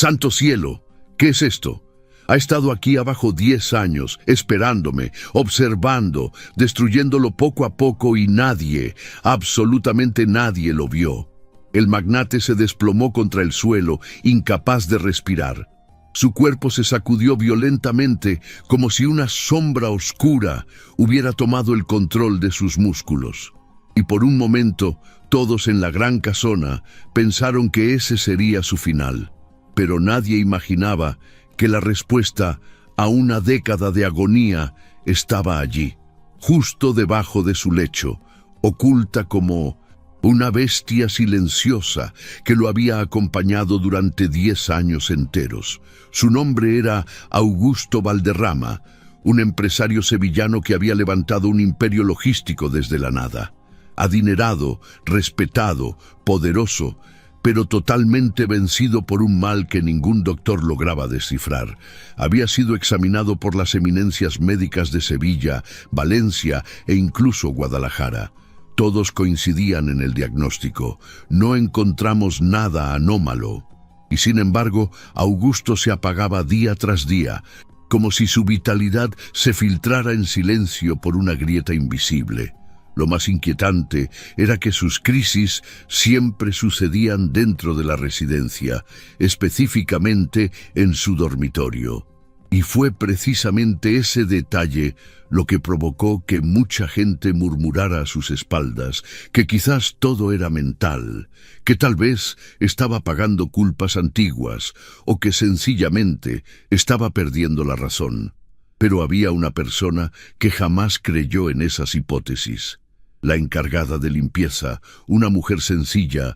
¡Santo cielo! ¿Qué es esto? Ha estado aquí abajo 10 años, esperándome, observando, destruyéndolo poco a poco y nadie, absolutamente nadie lo vio. El magnate se desplomó contra el suelo, incapaz de respirar. Su cuerpo se sacudió violentamente, como si una sombra oscura hubiera tomado el control de sus músculos. Y por un momento, todos en la gran casona pensaron que ese sería su final. Pero nadie imaginaba que la respuesta a una década de agonía estaba allí, justo debajo de su lecho, oculta como una bestia silenciosa que lo había acompañado durante 10 años enteros. Su nombre era Augusto Valderrama, un empresario sevillano que había levantado un imperio logístico desde la nada. Adinerado, respetado, poderoso, pero totalmente vencido por un mal que ningún doctor lograba descifrar. Había sido examinado por las eminencias médicas de Sevilla, Valencia e incluso Guadalajara. Todos coincidían en el diagnóstico. No encontramos nada anómalo. Y sin embargo, Augusto se apagaba día tras día, como si su vitalidad se filtrara en silencio por una grieta invisible. Lo más inquietante era que sus crisis siempre sucedían dentro de la residencia, específicamente en su dormitorio. Y fue precisamente ese detalle lo que provocó que mucha gente murmurara a sus espaldas que quizás todo era mental, que tal vez estaba pagando culpas antiguas o que sencillamente estaba perdiendo la razón. Pero había una persona que jamás creyó en esas hipótesis. La encargada de limpieza, una mujer sencilla,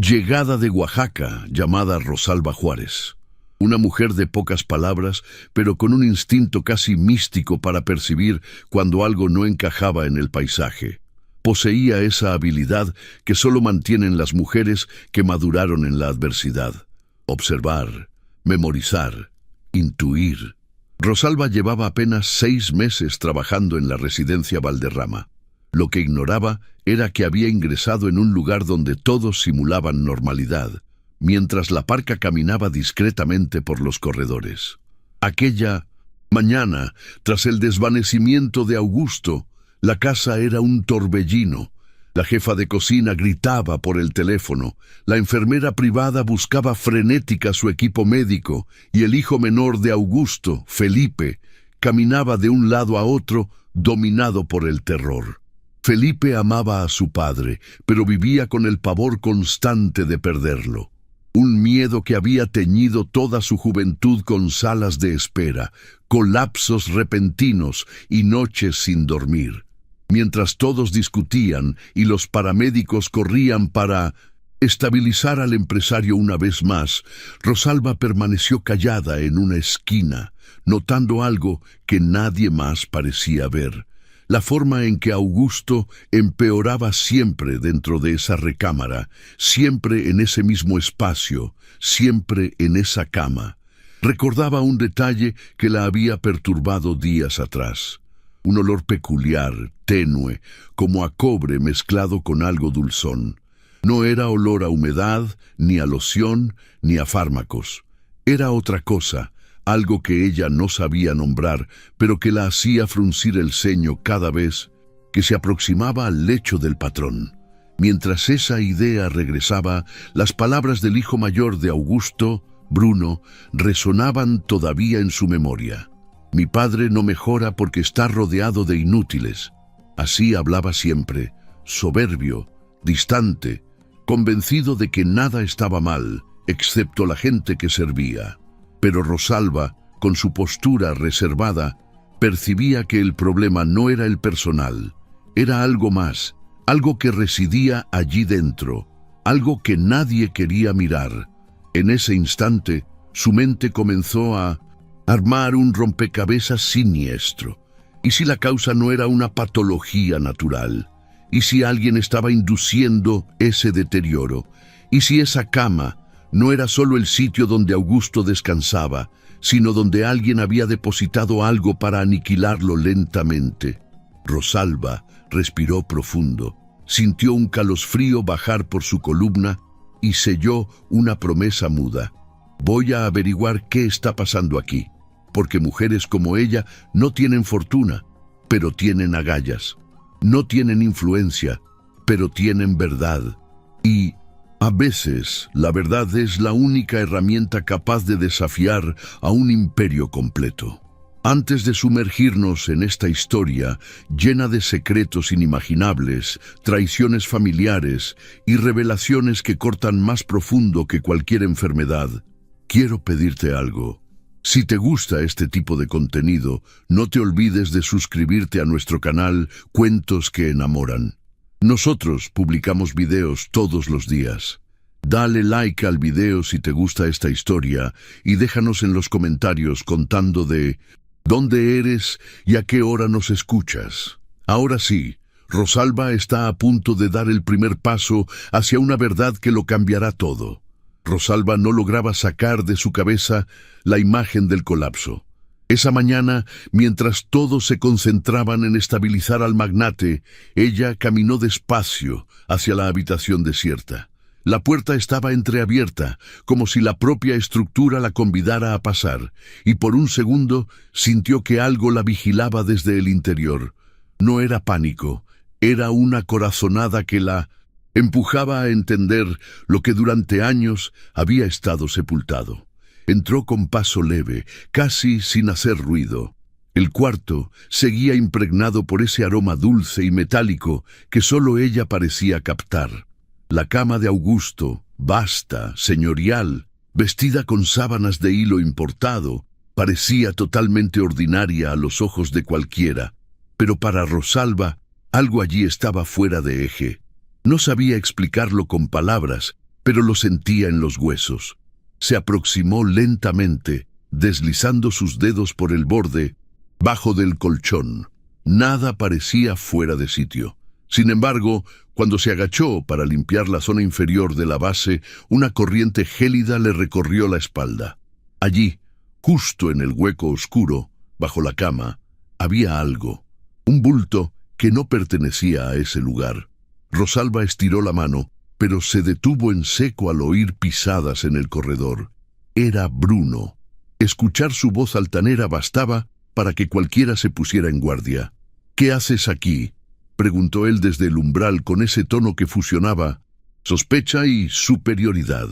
llegada de Oaxaca, llamada Rosalba Juárez. Una mujer de pocas palabras, pero con un instinto casi místico para percibir cuando algo no encajaba en el paisaje. Poseía esa habilidad que solo mantienen las mujeres que maduraron en la adversidad. Observar, memorizar, intuir. Rosalba llevaba apenas 6 meses trabajando en la residencia Valderrama. Lo que ignoraba era que había ingresado en un lugar donde todos simulaban normalidad, mientras la parca caminaba discretamente por los corredores. Aquella mañana, tras el desvanecimiento de Augusto, la casa era un torbellino. La jefa de cocina gritaba por el teléfono, la enfermera privada buscaba frenética su equipo médico y el hijo menor de Augusto, Felipe, caminaba de un lado a otro, dominado por el terror. Felipe amaba a su padre, pero vivía con el pavor constante de perderlo. Un miedo que había teñido toda su juventud con salas de espera, colapsos repentinos y noches sin dormir. Mientras todos discutían y los paramédicos corrían para estabilizar al empresario una vez más, Rosalba permaneció callada en una esquina, notando algo que nadie más parecía ver. La forma en que Augusto empeoraba siempre dentro de esa recámara, siempre en ese mismo espacio, siempre en esa cama. Recordaba un detalle que la había perturbado días atrás. Un olor peculiar, tenue, como a cobre mezclado con algo dulzón. No era olor a humedad, ni a loción, ni a fármacos. Era otra cosa. Algo que ella no sabía nombrar, pero que la hacía fruncir el ceño cada vez que se aproximaba al lecho del patrón. Mientras esa idea regresaba, las palabras del hijo mayor de Augusto, Bruno, resonaban todavía en su memoria. Mi padre no mejora porque está rodeado de inútiles. Así hablaba siempre, soberbio, distante, convencido de que nada estaba mal, excepto la gente que servía. Pero Rosalba, con su postura reservada, percibía que el problema no era el personal, era algo más, algo que residía allí dentro, algo que nadie quería mirar. En ese instante, su mente comenzó a armar un rompecabezas siniestro. ¿Y si la causa no era una patología natural? ¿Y si alguien estaba induciendo ese deterioro? ¿Y si esa cama no era solo el sitio donde Augusto descansaba, sino donde alguien había depositado algo para aniquilarlo lentamente? Rosalba respiró profundo, sintió un calosfrío bajar por su columna y selló una promesa muda. Voy a averiguar qué está pasando aquí, porque mujeres como ella no tienen fortuna, pero tienen agallas. No tienen influencia, pero tienen verdad. Y a veces la verdad es la única herramienta capaz de desafiar a un imperio completo. Antes de sumergirnos en esta historia llena de secretos inimaginables, traiciones familiares y revelaciones que cortan más profundo que cualquier enfermedad, quiero pedirte algo. Si te gusta este tipo de contenido, no te olvides de suscribirte a nuestro canal Cuentos que Enamoran. Nosotros publicamos videos todos los días. Dale like al video si te gusta esta historia y déjanos en los comentarios contando de dónde eres y a qué hora nos escuchas. Ahora sí, Rosalba está a punto de dar el primer paso hacia una verdad que lo cambiará todo. Rosalba no lograba sacar de su cabeza la imagen del colapso. Esa mañana, mientras todos se concentraban en estabilizar al magnate, ella caminó despacio hacia la habitación desierta. La puerta estaba entreabierta, como si la propia estructura la convidara a pasar, y por un segundo sintió que algo la vigilaba desde el interior. No era pánico, era una corazonada que la empujaba a entender lo que durante años había estado sepultado. Entró con paso leve, casi sin hacer ruido. El cuarto seguía impregnado por ese aroma dulce y metálico que solo ella parecía captar. La cama de Augusto, vasta, señorial, vestida con sábanas de hilo importado, parecía totalmente ordinaria a los ojos de cualquiera, pero para Rosalba algo allí estaba fuera de eje. No sabía explicarlo con palabras, pero lo sentía en los huesos. Se aproximó lentamente, deslizando sus dedos por el borde, bajo del colchón. Nada parecía fuera de sitio. Sin embargo, cuando se agachó para limpiar la zona inferior de la base, una corriente gélida le recorrió la espalda. Allí, justo en el hueco oscuro, bajo la cama, había algo, un bulto que no pertenecía a ese lugar. Rosalba estiró la mano, pero se detuvo en seco al oír pisadas en el corredor. Era Bruno. Escuchar su voz altanera bastaba para que cualquiera se pusiera en guardia. «¿Qué haces aquí?», preguntó él desde el umbral con ese tono que fusionaba sospecha y superioridad.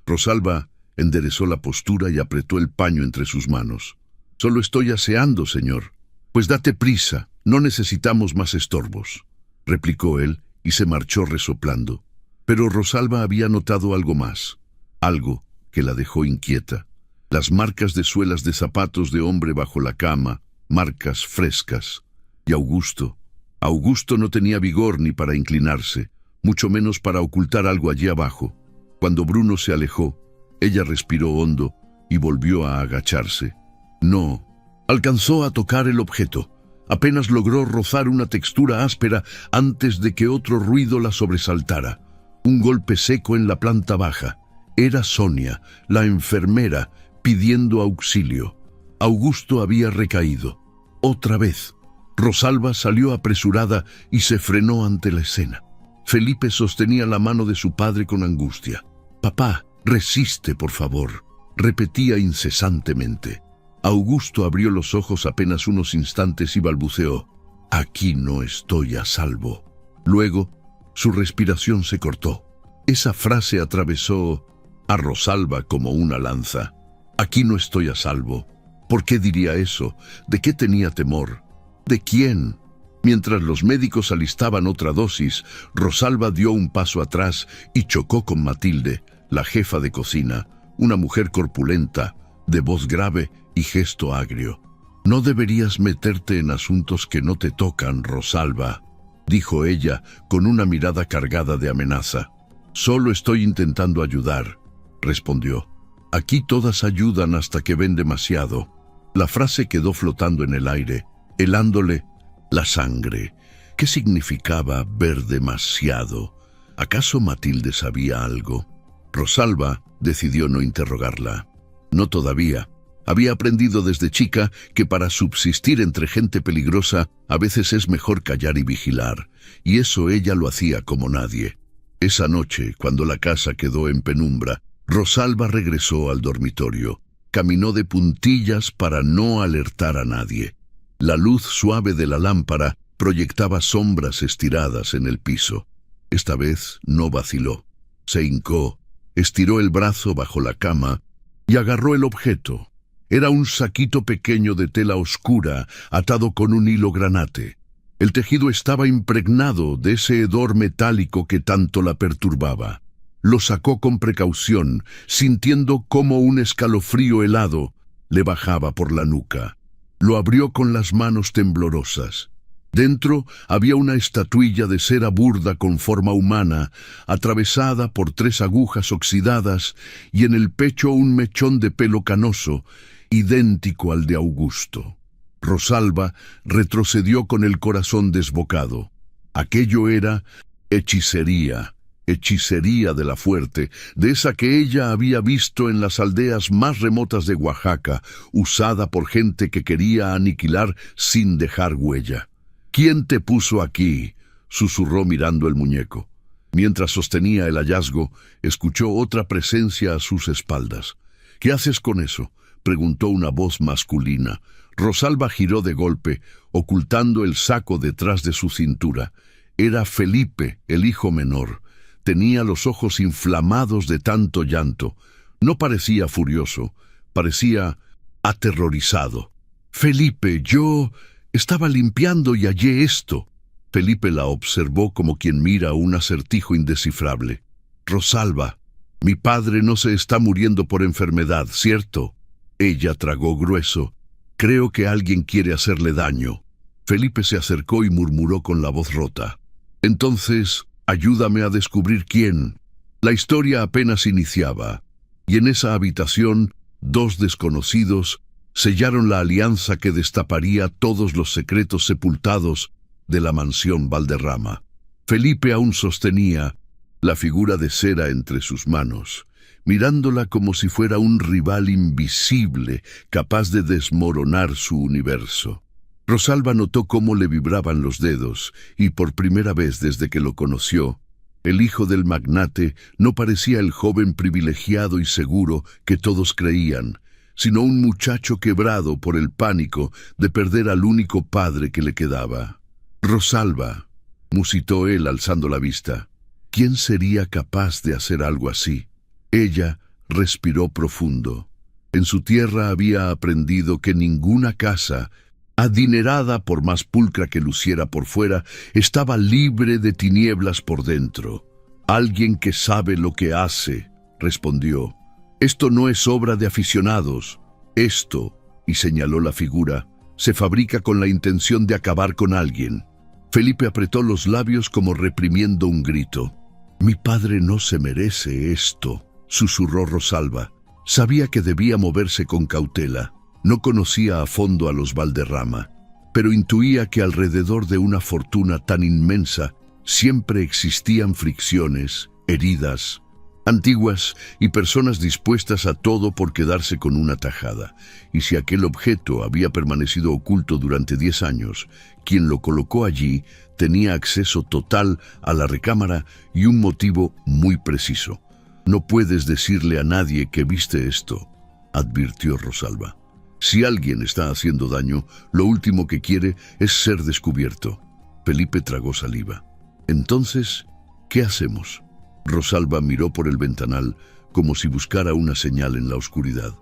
Rosalba enderezó la postura y apretó el paño entre sus manos. «Solo estoy aseando, señor». «Pues date prisa, no necesitamos más estorbos», replicó él y se marchó resoplando. Pero Rosalba había notado algo más, algo que la dejó inquieta. Las marcas de suelas de zapatos de hombre bajo la cama, marcas frescas. Y Augusto no tenía vigor ni para inclinarse, mucho menos para ocultar algo allí abajo. Cuando Bruno se alejó, ella respiró hondo y volvió a agacharse. No, alcanzó a tocar el objeto. Apenas logró rozar una textura áspera antes de que otro ruido la sobresaltara. Un golpe seco en la planta baja. Era Sonia, la enfermera, pidiendo auxilio. Augusto había recaído. Otra vez. Rosalba salió apresurada y se frenó ante la escena. Felipe sostenía la mano de su padre con angustia. «Papá, resiste, por favor», repetía incesantemente. Augusto abrió los ojos apenas unos instantes y balbuceó: «Aquí no estoy a salvo». Luego, su respiración se cortó. Esa frase atravesó a Rosalba como una lanza. «Aquí no estoy a salvo». ¿Por qué diría eso? ¿De qué tenía temor? ¿De quién? Mientras los médicos alistaban otra dosis, Rosalba dio un paso atrás y chocó con Matilde, la jefa de cocina, una mujer corpulenta, de voz grave y gesto agrio. «No deberías meterte en asuntos que no te tocan, Rosalba», dijo ella con una mirada cargada de amenaza. «Solo estoy intentando ayudar», respondió. «Aquí todas ayudan hasta que ven demasiado». La frase quedó flotando en el aire, helándole la sangre. ¿Qué significaba ver demasiado? ¿Acaso Matilde sabía algo? Rosalba decidió no interrogarla. No todavía. Había aprendido desde chica que para subsistir entre gente peligrosa a veces es mejor callar y vigilar, y eso ella lo hacía como nadie. Esa noche, cuando la casa quedó en penumbra, Rosalba regresó al dormitorio. Caminó de puntillas para no alertar a nadie. La luz suave de la lámpara proyectaba sombras estiradas en el piso. Esta vez no vaciló. Se hincó, estiró el brazo bajo la cama y agarró el objeto. Era un saquito pequeño de tela oscura atado con un hilo granate. El tejido estaba impregnado de ese hedor metálico que tanto la perturbaba. Lo sacó con precaución, sintiendo cómo un escalofrío helado le bajaba por la nuca. Lo abrió con las manos temblorosas. Dentro había una estatuilla de cera burda con forma humana, atravesada por 3 agujas oxidadas, y en el pecho un mechón de pelo canoso, idéntico al de Augusto. Rosalba retrocedió con el corazón desbocado. Aquello era hechicería. Hechicería de la fuerte, de esa que ella había visto en las aldeas más remotas de Oaxaca, usada por gente que quería aniquilar sin dejar huella. «¿Quién te puso aquí?», susurró mirando el muñeco. Mientras sostenía el hallazgo, escuchó otra presencia a sus espaldas. «¿Qué haces con eso?», preguntó una voz masculina. Rosalba giró de golpe, ocultando el saco detrás de su cintura. Era Felipe, el hijo menor. Tenía los ojos inflamados de tanto llanto. No parecía furioso, parecía aterrorizado. «Felipe, yo estaba limpiando y hallé esto». Felipe la observó como quien mira un acertijo indescifrable. «Rosalba, mi padre no se está muriendo por enfermedad, ¿cierto?». Ella tragó grueso. «Creo que alguien quiere hacerle daño». Felipe se acercó y murmuró con la voz rota. «Entonces, ayúdame a descubrir quién». La historia apenas iniciaba, y en esa habitación 2 desconocidos sellaron la alianza que destaparía todos los secretos sepultados de la mansión Valderrama. Felipe aún sostenía la figura de cera entre sus manos, mirándola como si fuera un rival invisible capaz de desmoronar su universo. Rosalba notó cómo le vibraban los dedos, y por primera vez desde que lo conoció, el hijo del magnate no parecía el joven privilegiado y seguro que todos creían, sino un muchacho quebrado por el pánico de perder al único padre que le quedaba. «Rosalba», musitó él alzando la vista, «¿quién sería capaz de hacer algo así?». Ella respiró profundo. En su tierra había aprendido que ninguna casa, adinerada por más pulcra que luciera por fuera, estaba libre de tinieblas por dentro. «Alguien que sabe lo que hace», respondió. «Esto no es obra de aficionados. Esto», y señaló la figura, «se fabrica con la intención de acabar con alguien». Felipe apretó los labios como reprimiendo un grito. «Mi padre no se merece esto», susurró Rosalba. Sabía que debía moverse con cautela. No conocía a fondo a los Valderrama, pero intuía que alrededor de una fortuna tan inmensa siempre existían fricciones, heridas, antiguas y personas dispuestas a todo por quedarse con una tajada. Y si aquel objeto había permanecido oculto durante 10 años, quien lo colocó allí tenía acceso total a la recámara y un motivo muy preciso. «No puedes decirle a nadie que viste esto», advirtió Rosalba. «Si alguien está haciendo daño, lo último que quiere es ser descubierto». Felipe tragó saliva. «Entonces, ¿qué hacemos?». Rosalba miró por el ventanal como si buscara una señal en la oscuridad.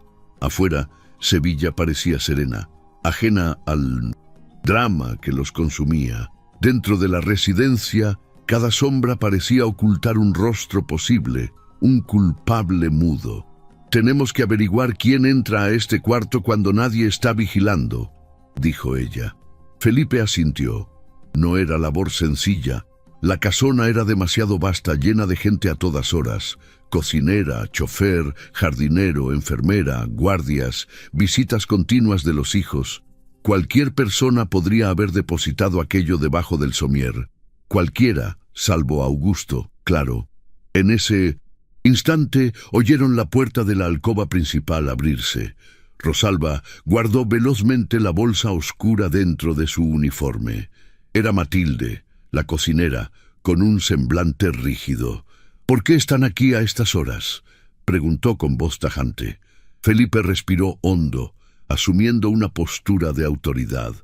Afuera, Sevilla parecía serena, ajena al drama que los consumía. Dentro de la residencia, cada sombra parecía ocultar un rostro posible, un culpable mudo. «Tenemos que averiguar quién entra a este cuarto cuando nadie está vigilando», dijo ella. Felipe asintió. No era labor sencilla. La casona era demasiado vasta, llena de gente a todas horas. Cocinera, chofer, jardinero, enfermera, guardias, visitas continuas de los hijos. Cualquier persona podría haber depositado aquello debajo del somier. Cualquiera, salvo Augusto, claro. En ese instante oyeron la puerta de la alcoba principal abrirse. Rosalba guardó velozmente la bolsa oscura dentro de su uniforme. Era Matilde, la cocinera, con un semblante rígido. «¿Por qué están aquí a estas horas?». preguntó con voz tajante. Felipe respiró hondo, asumiendo una postura de autoridad.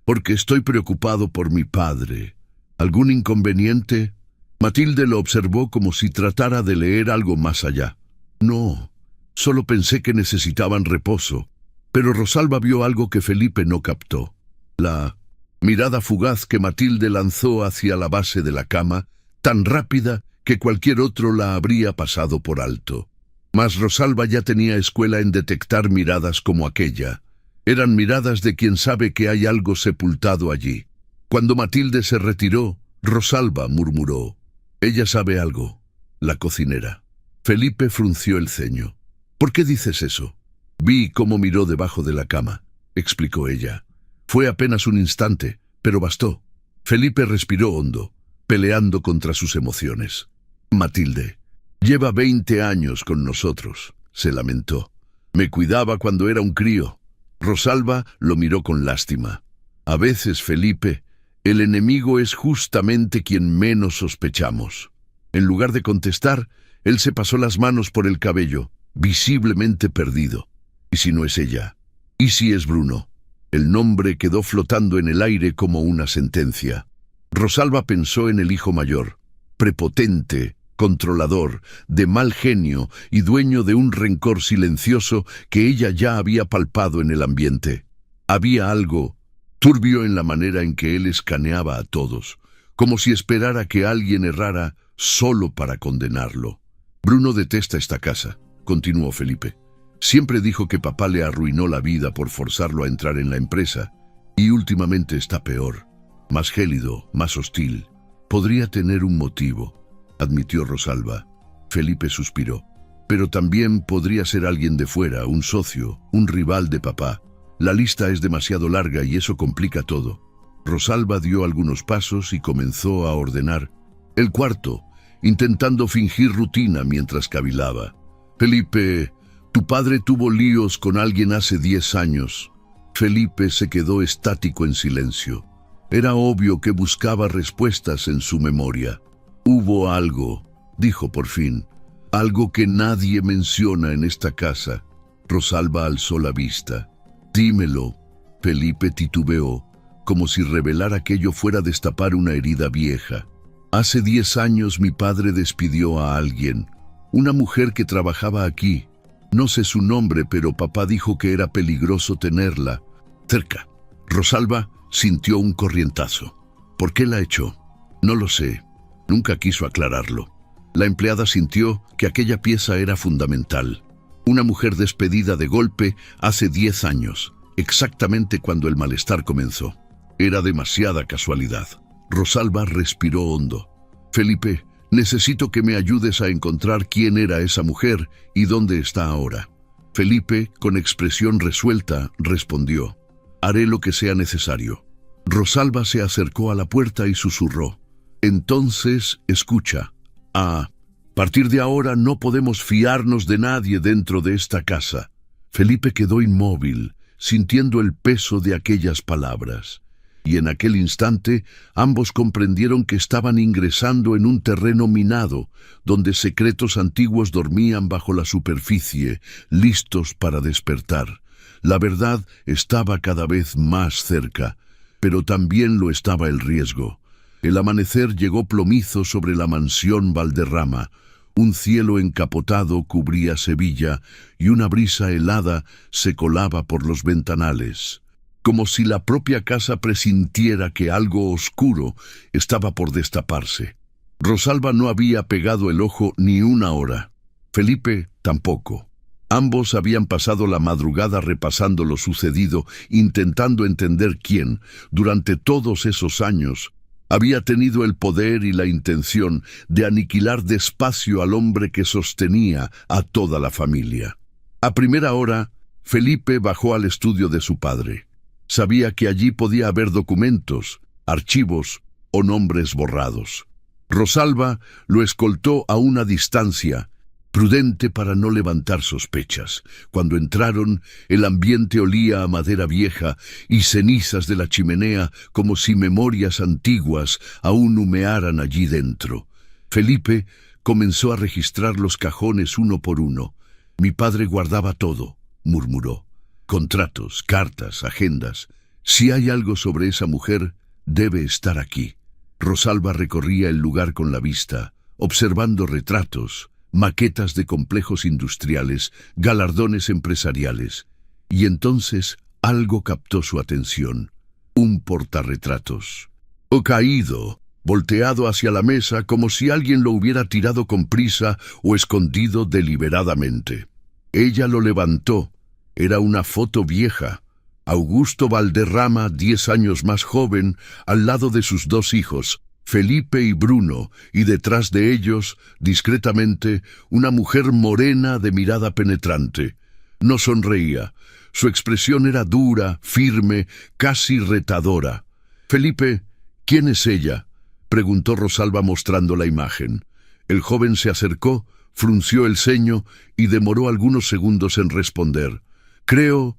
Porque estoy preocupado por mi padre. ¿Algún inconveniente? Matilde lo observó como si tratara de leer algo más allá. No, solo pensé que necesitaban reposo. Pero Rosalba vio algo que Felipe no captó. La mirada fugaz que Matilde lanzó hacia la base de la cama, tan rápida que cualquier otro la habría pasado por alto. Mas Rosalba ya tenía escuela en detectar miradas como aquella. Eran miradas de quien sabe que hay algo sepultado allí. Cuando Matilde se retiró, Rosalba murmuró: «Ella sabe algo, la cocinera». Felipe frunció el ceño. «¿Por qué dices eso?» «Vi cómo miró debajo de la cama», explicó ella. «Fue apenas un instante, pero bastó». Felipe respiró hondo, peleando contra sus emociones. «Matilde, lleva 20 años con nosotros», se lamentó. «Me cuidaba cuando era un crío». Rosalba lo miró con lástima. «A veces, Felipe, el enemigo es justamente quien menos sospechamos». En lugar de contestar, él se pasó las manos por el cabello, visiblemente perdido. ¿Y si no es ella? ¿Y si es Bruno? El nombre quedó flotando en el aire como una sentencia. Rosalba pensó en el hijo mayor, prepotente, controlador, de mal genio y dueño de un rencor silencioso que ella ya había palpado en el ambiente. Había algo turbio en la manera en que él escaneaba a todos, como si esperara que alguien errara solo para condenarlo. «Bruno detesta esta casa», continuó Felipe. «Siempre dijo que papá le arruinó la vida por forzarlo a entrar en la empresa, y últimamente está peor, más gélido, más hostil. Podría tener un motivo», admitió Rosalba. Felipe suspiró. «Pero también podría ser alguien de fuera, un socio, un rival de papá. La lista es demasiado larga y eso complica todo». Rosalba dio algunos pasos y comenzó a ordenar el cuarto, intentando fingir rutina mientras cavilaba. «Felipe, tu padre tuvo líos con alguien hace 10 años». Felipe se quedó estático en silencio. Era obvio que buscaba respuestas en su memoria. «Hubo algo», dijo por fin, «algo que nadie menciona en esta casa». Rosalba alzó la vista. «Dímelo». Felipe titubeó, como si revelar aquello fuera destapar una herida vieja. «Hace 10 años mi padre despidió a alguien, una mujer que trabajaba aquí. No sé su nombre, pero papá dijo que era peligroso tenerla cerca». Rosalba sintió un corrientazo. «¿Por qué la echó?» «No lo sé». Nunca quiso aclararlo. La empleada sintió que aquella pieza era fundamental. Una mujer despedida de golpe hace 10 años, exactamente cuando el malestar comenzó. Era demasiada casualidad. Rosalba respiró hondo. «Felipe, necesito que me ayudes a encontrar quién era esa mujer y dónde está ahora». Felipe, con expresión resuelta, respondió: «Haré lo que sea necesario». Rosalba se acercó a la puerta y susurró: «Entonces, escucha. A partir de ahora no podemos fiarnos de nadie dentro de esta casa». Felipe quedó inmóvil, sintiendo el peso de aquellas palabras. Y en aquel instante ambos comprendieron que estaban ingresando en un terreno minado, donde secretos antiguos dormían bajo la superficie, listos para despertar. La verdad estaba cada vez más cerca, pero también lo estaba el riesgo. El amanecer llegó plomizo sobre la mansión Valderrama. Un cielo encapotado cubría Sevilla y una brisa helada se colaba por los ventanales, como si la propia casa presintiera que algo oscuro estaba por destaparse. Rosalba no había pegado el ojo ni una hora. Felipe tampoco. Ambos habían pasado la madrugada repasando lo sucedido, intentando entender quién, durante todos esos años, había tenido el poder y la intención de aniquilar despacio al hombre que sostenía a toda la familia. A primera hora, Felipe bajó al estudio de su padre. Sabía que allí podía haber documentos, archivos o nombres borrados. Rosalba lo escoltó a una distancia, prudente para no levantar sospechas. Cuando entraron, el ambiente olía a madera vieja y cenizas de la chimenea, como si memorias antiguas aún humearan allí dentro. Felipe Comenzó a registrar los cajones uno por uno. Mi padre guardaba todo, murmuró. Contratos, cartas, agendas. Si hay algo sobre esa mujer, debe estar aquí. Rosalba recorría el lugar con la vista, observando retratos, maquetas de complejos industriales, galardones empresariales. Y entonces algo captó su atención. Un portarretratos. O caído, volteado hacia la mesa como si alguien lo hubiera tirado con prisa o escondido deliberadamente. Ella lo levantó. Era una foto vieja. Augusto Valderrama, 10 años más joven, al lado de sus 2 hijos, Felipe y Bruno, y detrás de ellos, discretamente, una mujer morena de mirada penetrante. No sonreía. Su expresión era dura, firme, casi retadora. «Felipe, ¿quién es ella?», preguntó Rosalba mostrando la imagen. El joven se acercó, frunció el ceño y demoró algunos segundos en responder. «Creo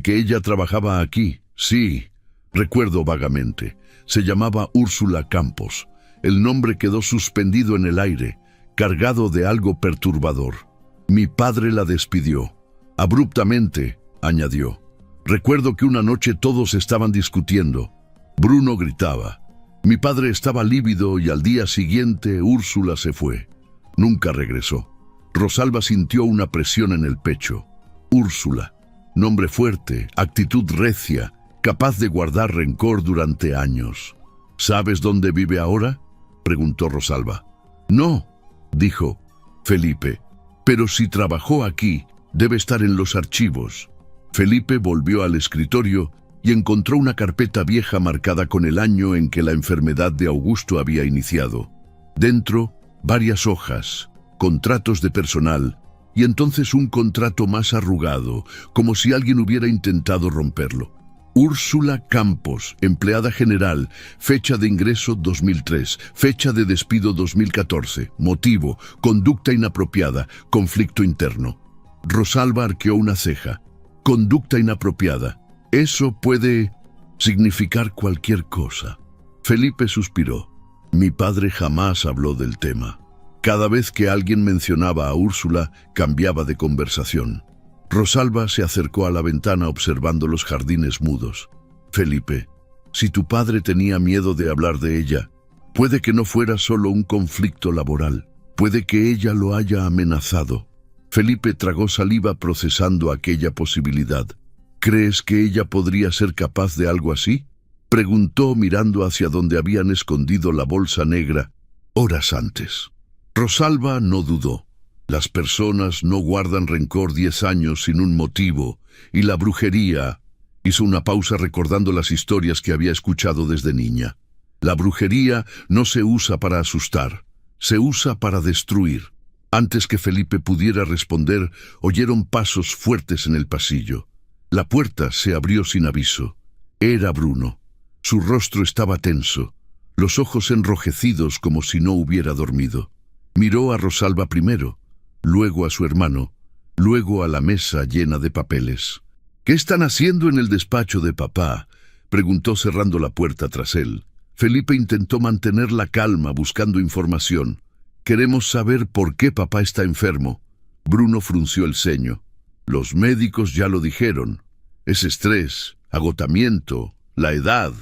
que ella trabajaba aquí. Sí, recuerdo vagamente. Se llamaba Úrsula Campos». El nombre quedó suspendido en el aire, cargado de algo perturbador. «Mi padre la despidió. Abruptamente», añadió. «Recuerdo que una noche todos estaban discutiendo. Bruno gritaba. Mi padre estaba lívido y al día siguiente Úrsula se fue. Nunca regresó». Rosalba sintió una presión en el pecho. Úrsula. Nombre fuerte, actitud recia, capaz de guardar rencor durante años. «¿Sabes dónde vive ahora?», preguntó Rosalba. «No», dijo Felipe. «Pero si trabajó aquí, debe estar en los archivos». Felipe volvió al escritorio y encontró una carpeta vieja marcada con el año en que la enfermedad de Augusto había iniciado. Dentro, varias hojas, contratos de personal, y entonces un contrato más arrugado, como si alguien hubiera intentado romperlo. Úrsula Campos, empleada general, fecha de ingreso 2003, fecha de despido 2014, motivo, conducta inapropiada, conflicto interno. Rosalba arqueó una ceja. Conducta inapropiada. Eso puede significar cualquier cosa. Felipe suspiró. Mi padre jamás habló del tema. Cada vez que alguien mencionaba a Úrsula, cambiaba de conversación. Rosalba se acercó a la ventana observando los jardines mudos. Felipe, si tu padre tenía miedo de hablar de ella, puede que no fuera solo un conflicto laboral. Puede que ella lo haya amenazado. Felipe tragó saliva procesando aquella posibilidad. ¿Crees que ella podría ser capaz de algo así?, preguntó mirando hacia donde habían escondido la bolsa negra horas antes. Rosalba no dudó. Las personas no guardan rencor 10 años sin un motivo, y la brujería... Hizo una pausa recordando las historias que había escuchado desde niña. La brujería no se usa para asustar, se usa para destruir. Antes que Felipe pudiera responder, oyeron pasos fuertes en el pasillo. La puerta se abrió sin aviso. Era Bruno. Su rostro estaba tenso, los ojos enrojecidos como si no hubiera dormido. Miró a Rosalba primero, luego a su hermano, luego a la mesa llena de papeles. «¿Qué están haciendo en el despacho de papá?», preguntó cerrando la puerta tras él. Felipe intentó mantener la calma buscando información. «Queremos saber por qué papá está enfermo». Bruno frunció el ceño. «Los médicos ya lo dijeron. Es estrés, agotamiento, la edad».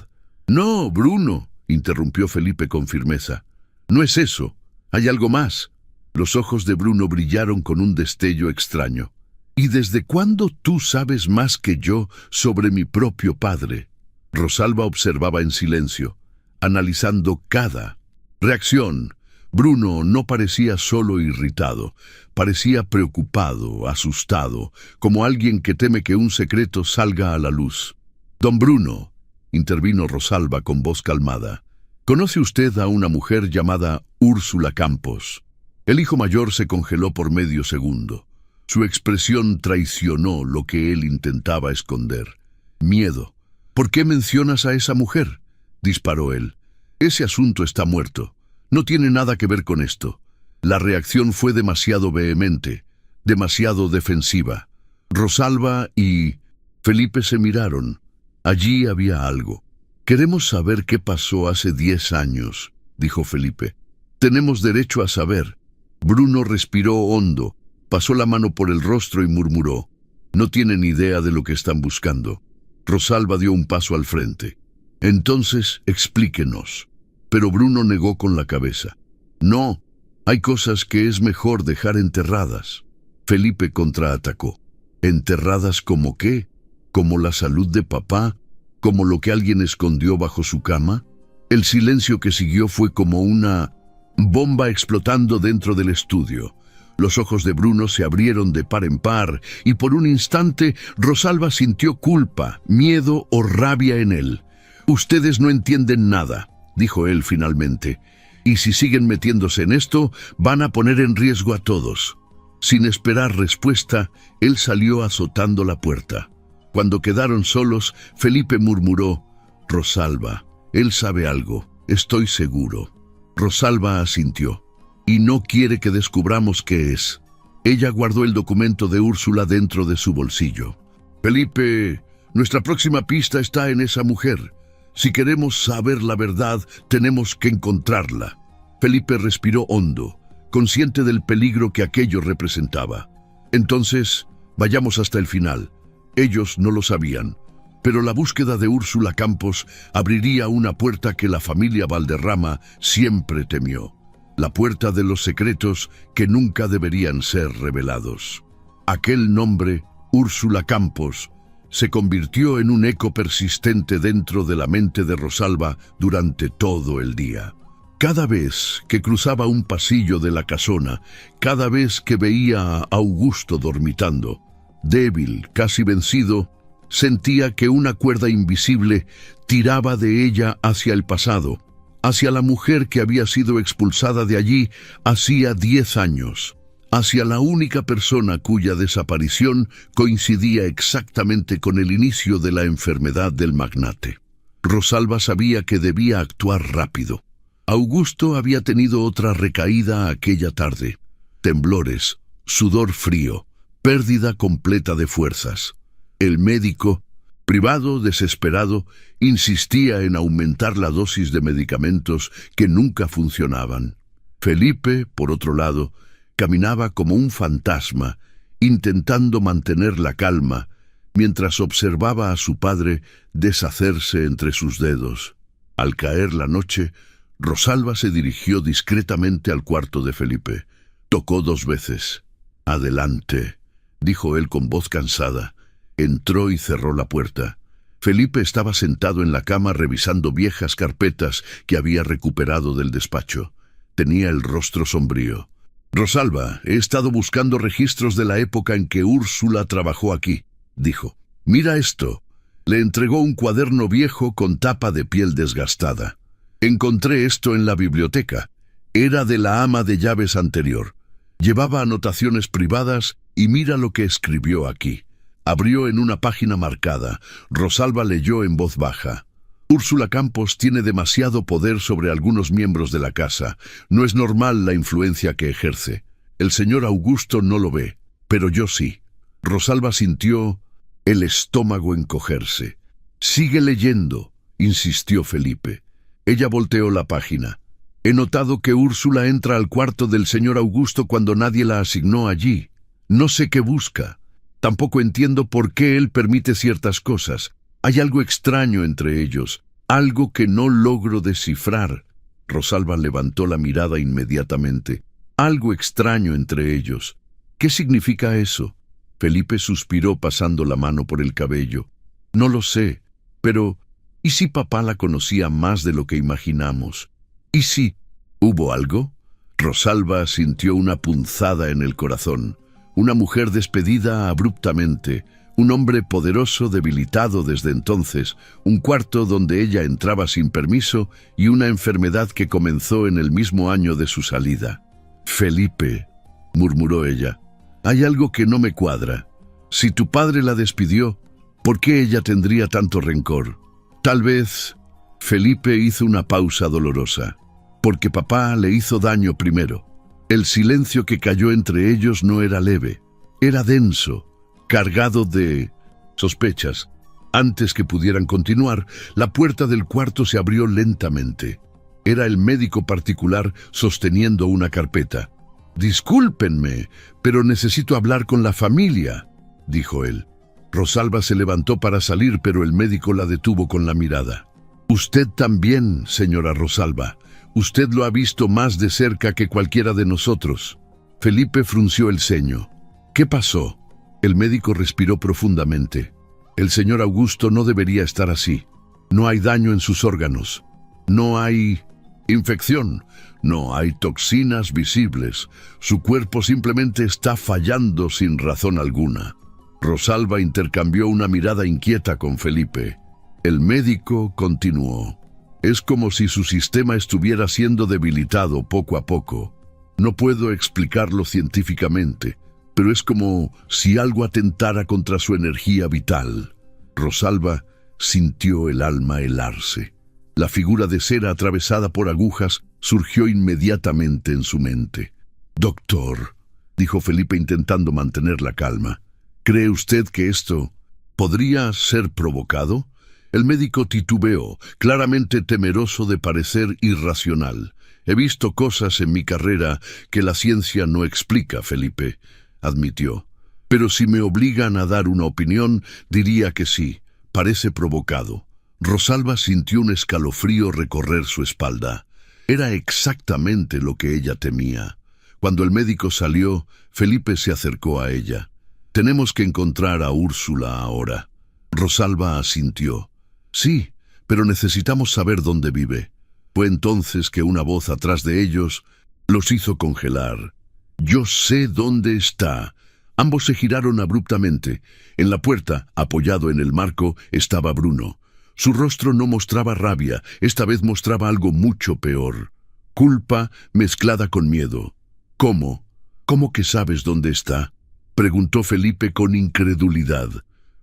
«No, Bruno», interrumpió Felipe con firmeza. «No es eso. Hay algo más». Los ojos de Bruno brillaron con un destello extraño. «¿Y desde cuándo tú sabes más que yo sobre mi propio padre?». Rosalba observaba en silencio, analizando cada reacción. Bruno no parecía solo irritado, parecía preocupado, asustado, como alguien que teme que un secreto salga a la luz. «Don Bruno», intervino Rosalba con voz calmada, «¿conoce usted a una mujer llamada Úrsula Campos?». El hijo mayor se congeló por medio segundo. Su expresión traicionó lo que él intentaba esconder. Miedo. «¿Por qué mencionas a esa mujer?», disparó él. «Ese asunto está muerto. No tiene nada que ver con esto». La reacción fue demasiado vehemente, demasiado defensiva. Rosalba y Felipe se miraron. Allí había algo. «Queremos saber qué pasó hace 10 años», dijo Felipe. «Tenemos derecho a saber». Bruno respiró hondo, pasó la mano por el rostro y murmuró: «No tienen idea de lo que están buscando». Rosalba dio un paso al frente. «Entonces, explíquenos». Pero Bruno negó con la cabeza. «No, hay cosas que es mejor dejar enterradas». Felipe contraatacó. «¿Enterradas como qué? ¿Como la salud de papá? ¿Como lo que alguien escondió bajo su cama?». El silencio que siguió fue como una bomba explotando dentro del estudio. Los ojos de Bruno se abrieron de par en par y por un instante Rosalba sintió culpa, miedo o rabia en él. «Ustedes no entienden nada», dijo él finalmente, «y si siguen metiéndose en esto, van a poner en riesgo a todos». Sin esperar respuesta, él salió azotando la puerta. Cuando quedaron solos, Felipe murmuró: «Rosalba, él sabe algo, estoy seguro». Rosalba asintió. «Y no quiere que descubramos qué es». Ella guardó el documento de Úrsula dentro de su bolsillo. «Felipe, nuestra próxima pista está en esa mujer. Si queremos saber la verdad, tenemos que encontrarla». Felipe respiró hondo, consciente del peligro que aquello representaba. «Entonces, vayamos hasta el final». Ellos no lo sabían, pero la búsqueda de Úrsula Campos abriría una puerta que la familia Valderrama siempre temió. La puerta de los secretos que nunca deberían ser revelados. Aquel nombre, Úrsula Campos, se convirtió en un eco persistente dentro de la mente de Rosalba durante todo el día. Cada vez que cruzaba un pasillo de la casona, cada vez que veía a Augusto dormitando, débil, casi vencido, sentía que una cuerda invisible tiraba de ella hacia el pasado, hacia la mujer que había sido expulsada de allí hacía 10 años, hacia la única persona cuya desaparición coincidía exactamente con el inicio de la enfermedad del magnate. Rosalba sabía que debía actuar rápido. Augusto había tenido otra recaída aquella tarde. Temblores, sudor frío, pérdida completa de fuerzas. El médico, privado, desesperado, insistía en aumentar la dosis de medicamentos que nunca funcionaban. Felipe, por otro lado, caminaba como un fantasma, intentando mantener la calma, mientras observaba a su padre deshacerse entre sus dedos. Al caer la noche, Rosalba se dirigió discretamente al cuarto de Felipe. Tocó 2 veces. «Adelante», dijo él con voz cansada. Entró y cerró la puerta. Felipe estaba sentado en la cama revisando viejas carpetas que había recuperado del despacho. Tenía el rostro sombrío. «Rosalba, he estado buscando registros de la época en que Úrsula trabajó aquí», dijo. «Mira esto». Le entregó un cuaderno viejo con tapa de piel desgastada. «Encontré esto en la biblioteca. Era de la ama de llaves anterior. Llevaba anotaciones privadas y mira lo que escribió aquí». Abrió en una página marcada. Rosalba leyó en voz baja. «Úrsula Campos tiene demasiado poder sobre algunos miembros de la casa. No es normal la influencia que ejerce. El señor Augusto no lo ve, pero yo sí». Rosalba sintió el estómago encogerse. «Sigue leyendo», insistió Felipe. Ella volteó la página. «He notado que Úrsula entra al cuarto del señor Augusto cuando nadie la asignó allí. No sé qué busca. Tampoco entiendo por qué él permite ciertas cosas. Hay algo extraño entre ellos, algo que no logro descifrar». Rosalba levantó la mirada inmediatamente. «Algo extraño entre ellos. ¿Qué significa eso?». Felipe suspiró pasando la mano por el cabello. «No lo sé, pero ¿y si papá la conocía más de lo que imaginamos? ¿Y si hubo algo?». Rosalba sintió una punzada en el corazón. Una mujer despedida abruptamente, un hombre poderoso debilitado desde entonces, un cuarto donde ella entraba sin permiso y una enfermedad que comenzó en el mismo año de su salida. «Felipe», murmuró ella, «hay algo que no me cuadra. Si tu padre la despidió, ¿por qué ella tendría tanto rencor? Tal vez...». Felipe hizo una pausa dolorosa. «Porque papá le hizo daño primero». El silencio que cayó entre ellos no era leve, era denso, cargado de sospechas. Antes que pudieran continuar, la puerta del cuarto se abrió lentamente. Era el médico particular sosteniendo una carpeta. Discúlpenme, pero necesito hablar con la familia, dijo él. Rosalba se levantó para salir, pero el médico la detuvo con la mirada. Usted también, señora Rosalba. Usted lo ha visto más de cerca que cualquiera de nosotros. Felipe frunció el ceño. ¿Qué pasó? El médico respiró profundamente. El señor Augusto no debería estar así. No hay daño en sus órganos. No hay infección. No hay toxinas visibles. Su cuerpo simplemente está fallando sin razón alguna. Rosalba intercambió una mirada inquieta con Felipe. El médico continuó. Es como si su sistema estuviera siendo debilitado poco a poco. No puedo explicarlo científicamente, pero es como si algo atentara contra su energía vital. Rosalba sintió el alma helarse. La figura de cera atravesada por agujas surgió inmediatamente en su mente. «Doctor», dijo Felipe intentando mantener la calma, ¿cree usted que esto podría ser provocado? El médico titubeó, claramente temeroso de parecer irracional. He visto cosas en mi carrera que la ciencia no explica, Felipe, admitió. Pero si me obligan a dar una opinión, diría que sí, parece provocado. Rosalba sintió un escalofrío recorrer su espalda. Era exactamente lo que ella temía. Cuando el médico salió, Felipe se acercó a ella. «Tenemos que encontrar a Úrsula ahora». Rosalba asintió. «Sí, pero necesitamos saber dónde vive». Fue entonces que una voz atrás de ellos los hizo congelar. «Yo sé dónde está». Ambos se giraron abruptamente. En la puerta, apoyado en el marco, estaba Bruno. Su rostro no mostraba rabia, esta vez mostraba algo mucho peor. Culpa mezclada con miedo. «¿Cómo? ¿Cómo que sabes dónde está?», preguntó Felipe con incredulidad.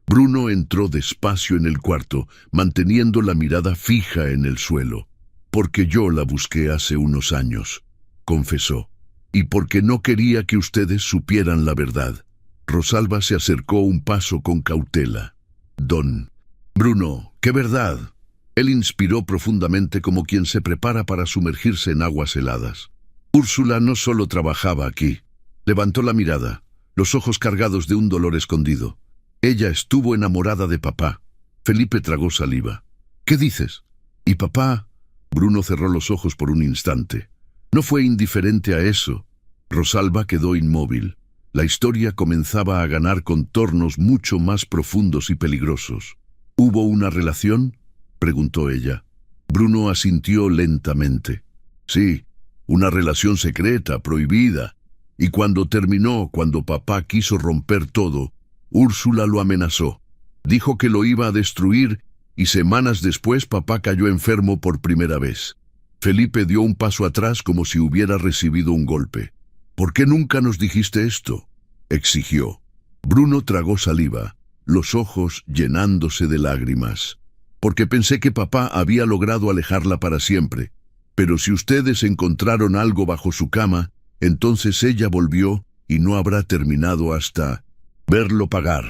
Bruno entró despacio en el cuarto, manteniendo la mirada fija en el suelo. «Porque yo la busqué hace unos años», confesó. «Y porque no quería que ustedes supieran la verdad». Rosalba se acercó un paso con cautela. «Don Bruno, ¿qué verdad?». Él inspiró profundamente como quien se prepara para sumergirse en aguas heladas. Úrsula no solo trabajaba aquí. Levantó la mirada, los ojos cargados de un dolor escondido. Ella estuvo enamorada de papá. Felipe tragó saliva. «¿Qué dices? ¿Y papá?». Bruno cerró los ojos por un instante. No fue indiferente a eso. Rosalba quedó inmóvil. La historia comenzaba a ganar contornos mucho más profundos y peligrosos. «¿Hubo una relación?», preguntó ella. Bruno asintió lentamente. «Sí, una relación secreta, prohibida. Y cuando terminó, cuando papá quiso romper todo, Úrsula lo amenazó. Dijo que lo iba a destruir y semanas después papá cayó enfermo por primera vez». Felipe dio un paso atrás como si hubiera recibido un golpe. «¿Por qué nunca nos dijiste esto?», exigió. Bruno tragó saliva, los ojos llenándose de lágrimas. «Porque pensé que papá había logrado alejarla para siempre. Pero si ustedes encontraron algo bajo su cama, entonces ella volvió y no habrá terminado hasta verlo pagar».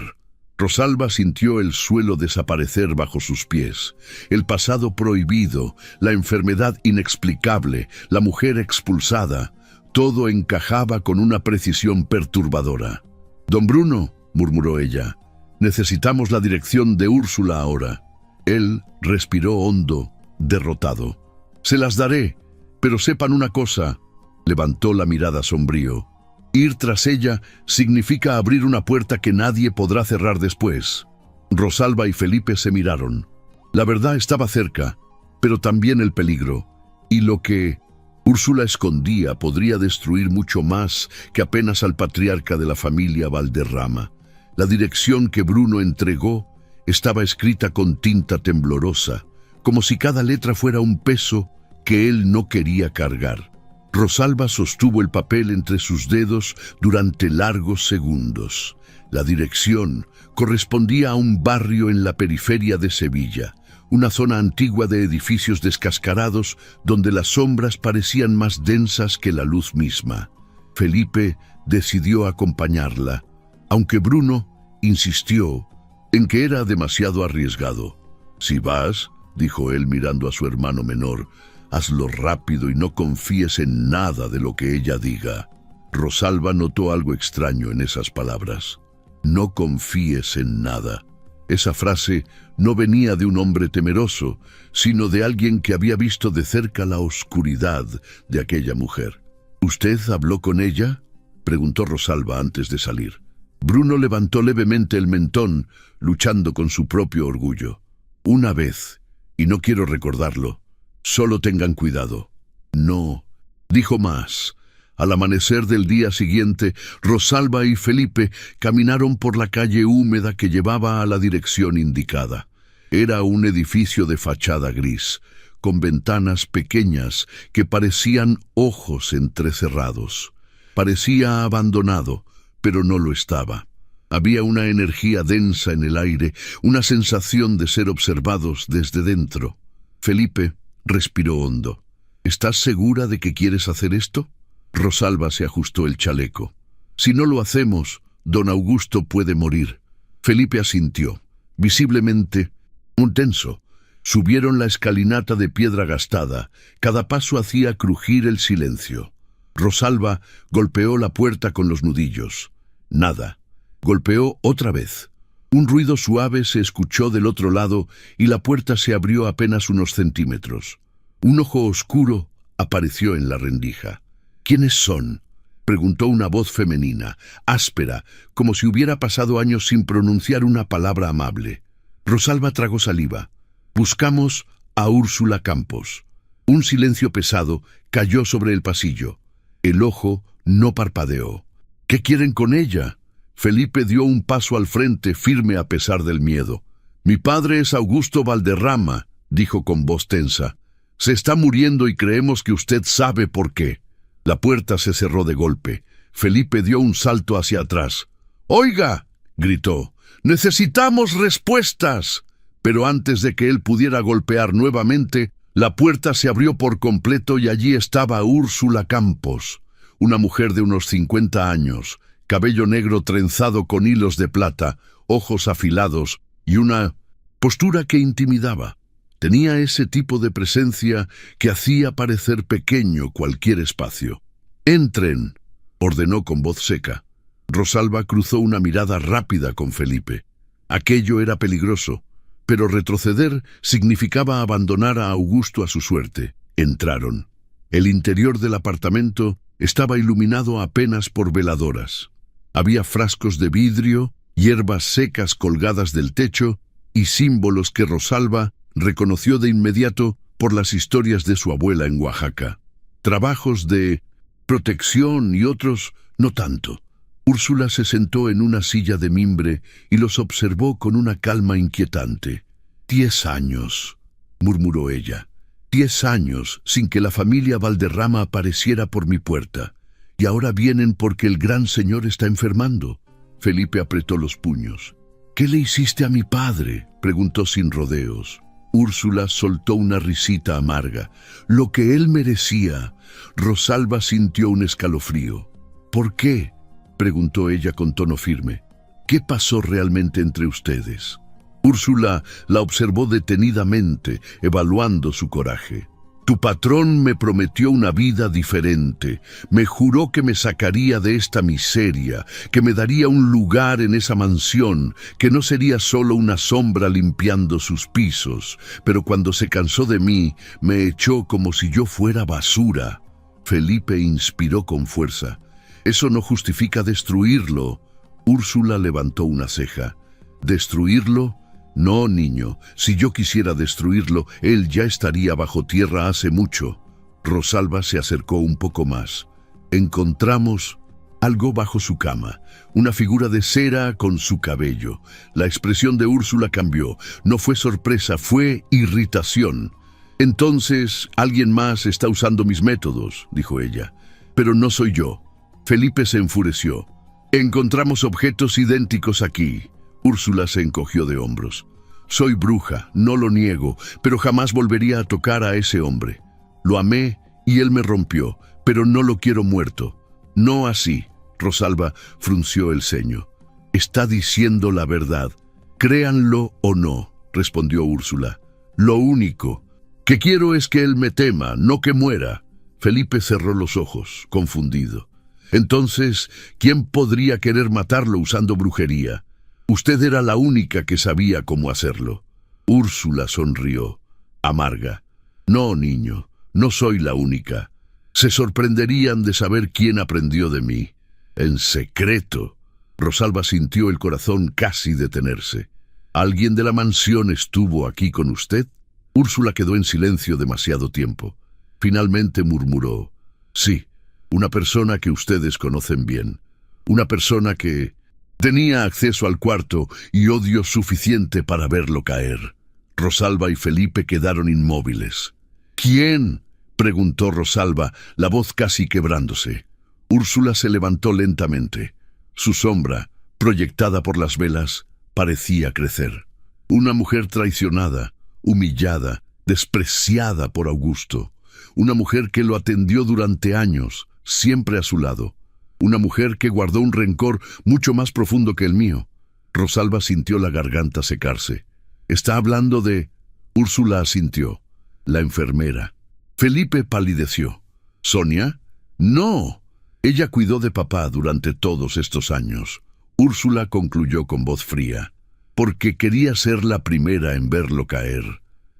Rosalba sintió el suelo desaparecer bajo sus pies. El pasado prohibido, la enfermedad inexplicable, la mujer expulsada, todo encajaba con una precisión perturbadora. «Don Bruno», murmuró ella, «necesitamos la dirección de Úrsula ahora». Él respiró hondo, derrotado. «Se las daré, pero sepan una cosa», levantó la mirada sombrío. «Ir tras ella significa abrir una puerta que nadie podrá cerrar después». Rosalba y Felipe se miraron. La verdad estaba cerca, pero también el peligro. Y lo que Úrsula escondía podría destruir mucho más que apenas al patriarca de la familia Valderrama. La dirección que Bruno entregó estaba escrita con tinta temblorosa, como si cada letra fuera un peso que él no quería cargar. Rosalba sostuvo el papel entre sus dedos durante largos segundos. La dirección correspondía a un barrio en la periferia de Sevilla, una zona antigua de edificios descascarados donde las sombras parecían más densas que la luz misma. Felipe decidió acompañarla, aunque Bruno insistió en que era demasiado arriesgado. «Si vas», dijo él mirando a su hermano menor, «hazlo rápido y no confíes en nada de lo que ella diga». Rosalba notó algo extraño en esas palabras. No confíes en nada. Esa frase no venía de un hombre temeroso, sino de alguien que había visto de cerca la oscuridad de aquella mujer. ¿Usted habló con ella?, preguntó Rosalba antes de salir. Bruno levantó levemente el mentón, luchando con su propio orgullo. Una vez, y no quiero recordarlo. Solo tengan cuidado. No, dijo más. Al amanecer del día siguiente, Rosalba y Felipe caminaron por la calle húmeda que llevaba a la dirección indicada. Era un edificio de fachada gris, con ventanas pequeñas que parecían ojos entrecerrados. Parecía abandonado, pero no lo estaba. Había una energía densa en el aire, una sensación de ser observados desde dentro. Felipe respiró hondo. ¿Estás segura de que quieres hacer esto? Rosalba se ajustó el chaleco. Si no lo hacemos, don Augusto puede morir. Felipe asintió, visiblemente muy tenso. Subieron la escalinata de piedra gastada. Cada paso hacía crujir el silencio. Rosalba golpeó la puerta con los nudillos. Nada. Golpeó otra vez. Un ruido suave se escuchó del otro lado y la puerta se abrió apenas unos centímetros. Un ojo oscuro apareció en la rendija. ¿Quiénes son?, preguntó una voz femenina, áspera, como si hubiera pasado años sin pronunciar una palabra amable. Rosalba tragó saliva. Buscamos a Úrsula Campos. Un silencio pesado cayó sobre el pasillo. El ojo no parpadeó. ¿Qué quieren con ella? Felipe dio un paso al frente, firme a pesar del miedo. Mi padre es Augusto Valderrama, dijo con voz tensa. Se está muriendo y creemos que usted sabe por qué. La puerta se cerró de golpe. Felipe dio un salto hacia atrás. ¡Oiga!, gritó. ¡Necesitamos respuestas! Pero antes de que él pudiera golpear nuevamente, la puerta se abrió por completo y allí estaba Úrsula Campos, una mujer de unos 50 años, cabello negro trenzado con hilos de plata, ojos afilados y una postura que intimidaba. Tenía ese tipo de presencia que hacía parecer pequeño cualquier espacio. «Entren», ordenó con voz seca. Rosalba cruzó una mirada rápida con Felipe. Aquello era peligroso, pero retroceder significaba abandonar a Augusto a su suerte. Entraron. El interior del apartamento estaba iluminado apenas por veladoras. Había frascos de vidrio, hierbas secas colgadas del techo y símbolos que Rosalba reconoció de inmediato por las historias de su abuela en Oaxaca. Trabajos de protección y otros no tanto. Úrsula se sentó en una silla de mimbre y los observó con una calma inquietante. 10 años, murmuró ella. 10 años sin que la familia Valderrama apareciera por mi puerta. Y ahora vienen porque el gran señor está enfermando. Felipe apretó los puños. ¿Qué le hiciste a mi padre?, preguntó sin rodeos. Úrsula soltó una risita amarga. Lo que él merecía. Rosalba sintió un escalofrío. ¿Por qué?, preguntó ella con tono firme. ¿Qué pasó realmente entre ustedes? Úrsula la observó detenidamente, evaluando su coraje. Tu patrón me prometió una vida diferente. Me juró que me sacaría de esta miseria, que me daría un lugar en esa mansión, que no sería solo una sombra limpiando sus pisos. Pero cuando se cansó de mí, me echó como si yo fuera basura. Felipe inspiró con fuerza. Eso no justifica destruirlo. Úrsula levantó una ceja. ¿Destruirlo? No, niño, si yo quisiera destruirlo, él ya estaría bajo tierra hace mucho. Rosalba se acercó un poco más. Encontramos algo bajo su cama, una figura de cera con su cabello. La expresión de Úrsula cambió. No fue sorpresa, fue irritación. Entonces, alguien más está usando mis métodos, dijo ella. Pero no soy yo. Felipe se enfureció. Encontramos objetos idénticos aquí. Úrsula se encogió de hombros. Soy bruja, no lo niego, pero jamás volvería a tocar a ese hombre. Lo amé y él me rompió, pero no lo quiero muerto. No así. Rosalba frunció el ceño. Está diciendo la verdad. Créanlo o no, respondió Úrsula. Lo único que quiero es que él me tema, no que muera. Felipe cerró los ojos, confundido. Entonces, ¿quién podría querer matarlo usando brujería? Usted era la única que sabía cómo hacerlo. Úrsula sonrió, amarga. No, niño, no soy la única. Se sorprenderían de saber quién aprendió de mí. En secreto. Rosalba sintió el corazón casi detenerse. ¿Alguien de la mansión estuvo aquí con usted? Úrsula quedó en silencio demasiado tiempo. Finalmente murmuró: sí, una persona que ustedes conocen bien. Una persona que tenía acceso al cuarto y odio suficiente para verlo caer. Rosalba y Felipe quedaron inmóviles. ¿Quién?, preguntó Rosalba, la voz casi quebrándose. Úrsula se levantó lentamente. Su sombra, proyectada por las velas, parecía crecer. Una mujer traicionada, humillada, despreciada por Augusto. Una mujer que lo atendió durante años, siempre a su lado. Una mujer que guardó un rencor mucho más profundo que el mío. Rosalba sintió la garganta secarse. ¿Está hablando de...? Úrsula asintió. La enfermera. Felipe palideció. ¿Sonia? No. Ella cuidó de papá durante todos estos años. Úrsula concluyó con voz fría. Porque quería ser la primera en verlo caer.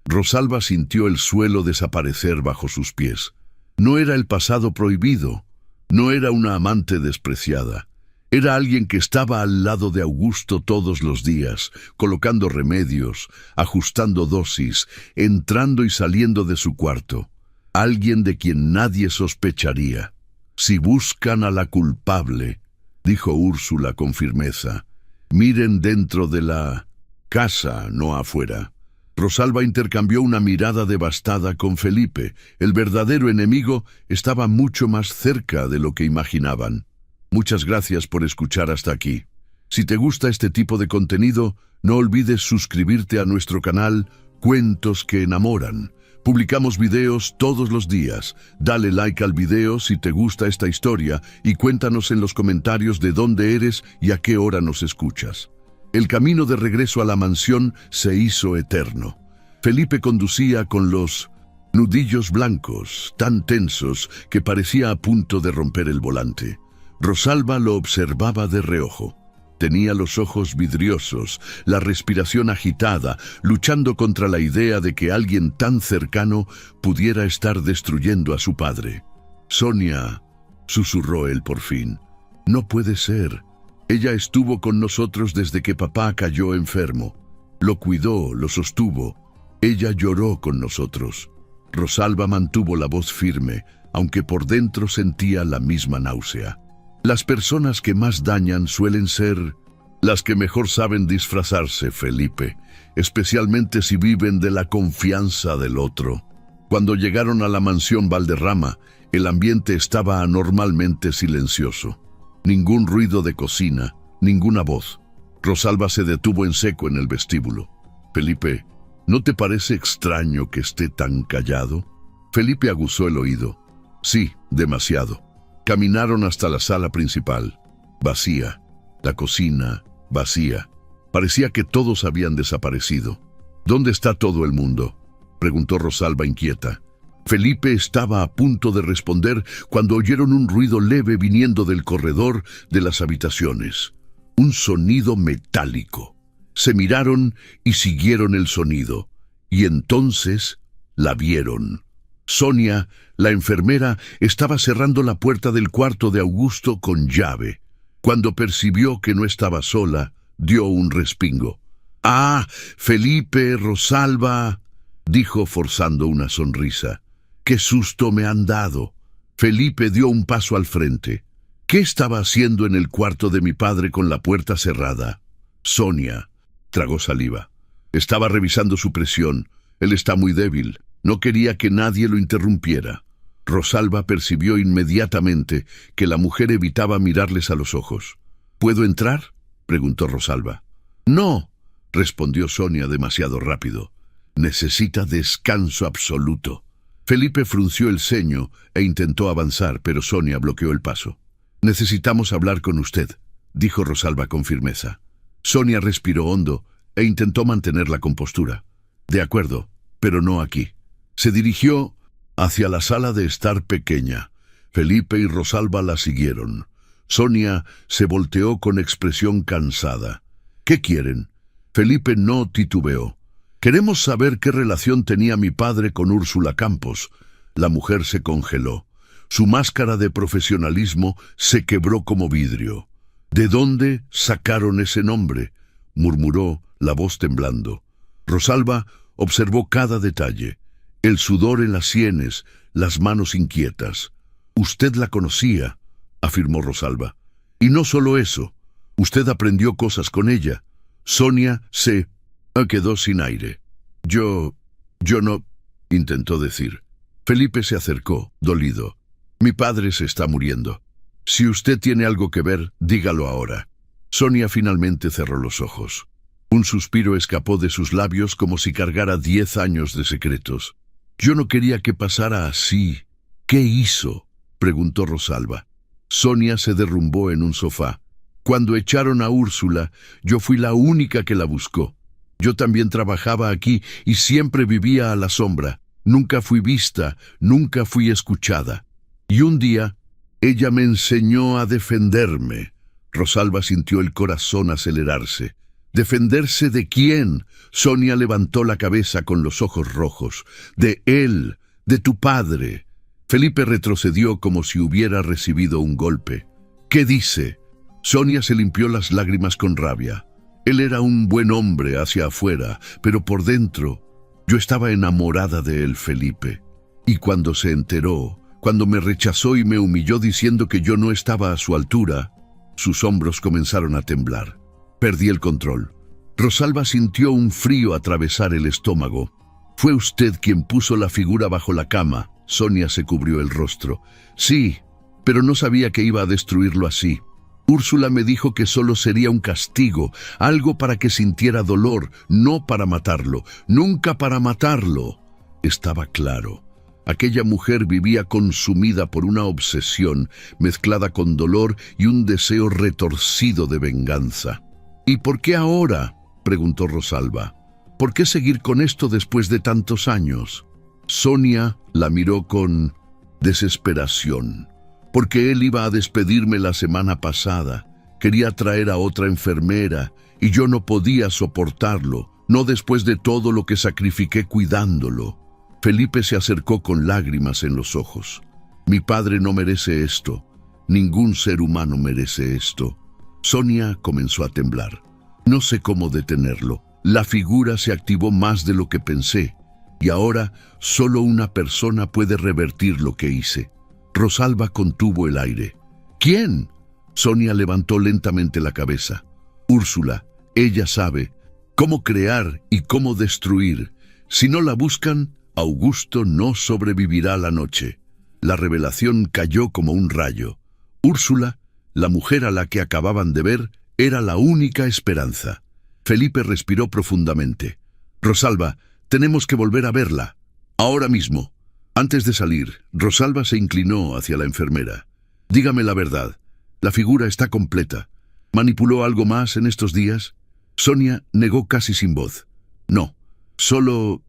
Rosalba sintió el suelo desaparecer bajo sus pies. No era el pasado prohibido. No era una amante despreciada. Era alguien que estaba al lado de Augusto todos los días, colocando remedios, ajustando dosis, entrando y saliendo de su cuarto. Alguien de quien nadie sospecharía. Si buscan a la culpable, dijo Úrsula con firmeza, miren dentro de la casa, no afuera. Rosalba intercambió una mirada devastada con Felipe. El verdadero enemigo estaba mucho más cerca de lo que imaginaban. Muchas gracias por escuchar hasta aquí. Si te gusta este tipo de contenido, no olvides suscribirte a nuestro canal Cuentos que Enamoran. Publicamos videos todos los días. Dale like al video si te gusta esta historia y cuéntanos en los comentarios de dónde eres y a qué hora nos escuchas. El camino de regreso a la mansión se hizo eterno. Felipe conducía con los nudillos blancos, tan tensos que parecía a punto de romper el volante. Rosalba lo observaba de reojo. Tenía los ojos vidriosos, la respiración agitada, luchando contra la idea de que alguien tan cercano pudiera estar destruyendo a su padre. «Sonia», susurró él por fin, «no puede ser. Ella estuvo con nosotros desde que papá cayó enfermo. Lo cuidó, lo sostuvo. Ella lloró con nosotros». Rosalba mantuvo la voz firme, aunque por dentro sentía la misma náusea. Las personas que más dañan suelen ser las que mejor saben disfrazarse, Felipe, especialmente si viven de la confianza del otro. Cuando llegaron a la mansión Valderrama, el ambiente estaba anormalmente silencioso. Ningún ruido de cocina, ninguna voz. Rosalba se detuvo en seco en el vestíbulo. «Felipe, ¿no te parece extraño que esté tan callado?» Felipe aguzó el oído. «Sí, demasiado». Caminaron hasta la sala principal. Vacía. La cocina, vacía. Parecía que todos habían desaparecido. «¿Dónde está todo el mundo?», preguntó Rosalba inquieta. Felipe estaba a punto de responder cuando oyeron un ruido leve viniendo del corredor de las habitaciones. Un sonido metálico. Se miraron y siguieron el sonido. Y entonces la vieron. Sonia, la enfermera, estaba cerrando la puerta del cuarto de Augusto con llave. Cuando percibió que no estaba sola, dio un respingo. «Ah, Felipe, Rosalba», dijo forzando una sonrisa. «¡Qué susto me han dado!». Felipe dio un paso al frente. «¿Qué estaba haciendo en el cuarto de mi padre con la puerta cerrada?». Sonia tragó saliva. Estaba revisando su presión. Él está muy débil. No quería que nadie lo interrumpiera. Rosalba percibió inmediatamente que la mujer evitaba mirarles a los ojos. «¿Puedo entrar?», preguntó Rosalba. «No», respondió Sonia demasiado rápido. «Necesita descanso absoluto». Felipe frunció el ceño e intentó avanzar, pero Sonia bloqueó el paso. «Necesitamos hablar con usted», dijo Rosalba con firmeza. Sonia respiró hondo e intentó mantener la compostura. «De acuerdo, pero no aquí». Se dirigió hacia la sala de estar pequeña. Felipe y Rosalba la siguieron. Sonia se volteó con expresión cansada. ¿Qué quieren? Felipe no titubeó. Queremos saber qué relación tenía mi padre con Úrsula Campos. La mujer se congeló. Su máscara de profesionalismo se quebró como vidrio. ¿De dónde sacaron ese nombre?, murmuró, la voz temblando. Rosalba observó cada detalle. El sudor en las sienes, las manos inquietas. «Usted la conocía», afirmó Rosalba. «Y no solo eso. Usted aprendió cosas con ella». Sonia se quedó sin aire. Yo no», intentó decir. Felipe se acercó, dolido. «Mi padre se está muriendo. Si usted tiene algo que ver, dígalo ahora». Sonia finalmente cerró los ojos. Un suspiro escapó de sus labios como si cargara 10 años de secretos. «Yo no quería que pasara así». «¿Qué hizo?», preguntó Rosalba. Sonia se derrumbó en un sofá. «Cuando echaron a Úrsula, yo fui la única que la buscó. Yo también trabajaba aquí y siempre vivía a la sombra. Nunca fui vista, nunca fui escuchada. Y un día, ella me enseñó a defenderme». Rosalba sintió el corazón acelerarse. ¿Defenderse de quién? Sonia levantó la cabeza con los ojos rojos. «De él, de tu padre». Felipe retrocedió como si hubiera recibido un golpe. «¿Qué dice?». Sonia se limpió las lágrimas con rabia. Él era un buen hombre hacia afuera, pero por dentro, yo estaba enamorada de él, Felipe. Y cuando se enteró, cuando me rechazó y me humilló diciendo que yo no estaba a su altura, sus hombros comenzaron a temblar. Perdí el control. Rosalba sintió un frío atravesar el estómago. «Fue usted quien puso la figura bajo la cama». Sonia se cubrió el rostro. «Sí, pero no sabía que iba a destruirlo así. Úrsula me dijo que solo sería un castigo, algo para que sintiera dolor, no para matarlo, nunca para matarlo». Estaba claro. Aquella mujer vivía consumida por una obsesión mezclada con dolor y un deseo retorcido de venganza. «¿Y por qué ahora?», preguntó Rosalba. «¿Por qué seguir con esto después de tantos años?». Sonia la miró con desesperación. «Porque él iba a despedirme la semana pasada. Quería traer a otra enfermera y yo no podía soportarlo, no después de todo lo que sacrifiqué cuidándolo». Felipe se acercó con lágrimas en los ojos. «Mi padre no merece esto. Ningún ser humano merece esto». Sonia comenzó a temblar. «No sé cómo detenerlo. La figura se activó más de lo que pensé. Y ahora solo una persona puede revertir lo que hice». Rosalba contuvo el aire. «¿Quién?». Sonia levantó lentamente la cabeza. «Úrsula. Ella sabe cómo crear y cómo destruir. Si no la buscan, Augusto no sobrevivirá la noche». La revelación cayó como un rayo. Úrsula, la mujer a la que acababan de ver, era la única esperanza. Felipe respiró profundamente. «Rosalba, tenemos que volver a verla. Ahora mismo». Antes de salir, Rosalba se inclinó hacia la enfermera. «Dígame la verdad. La figura está completa. ¿Manipuló algo más en estos días?». Sonia negó casi sin voz. «No, solo